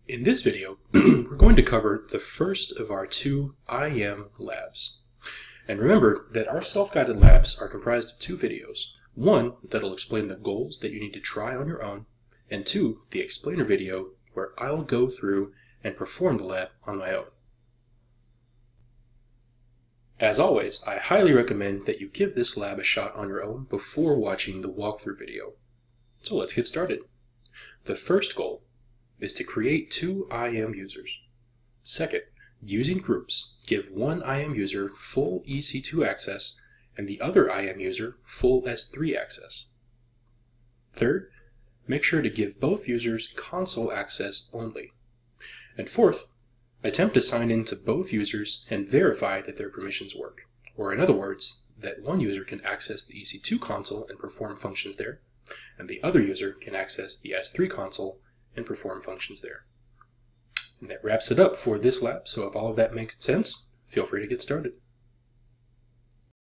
In this video, we're going to cover the first of our two IM labs. And remember that our self-guided labs are comprised of two videos. One that'll explain the goals that you need to try on your own, and two, the explainer video where I'll go through and perform the lab on my own. As always, I highly recommend that you give this lab a shot on your own before watching the walkthrough video. So let's get started. The first goal is to create two IM users. Second, using groups, give one IM user full EC2 access and the other IM user full S3 access. Third, make sure to give both users console access only. And fourth, attempt to sign in to both users and verify that their permissions work. Or in other words, that one user can access the EC2 console and perform functions there, and the other user can access the S3 console and perform functions there. And that wraps it up for this lab, so if all of that makes sense, feel free to get started.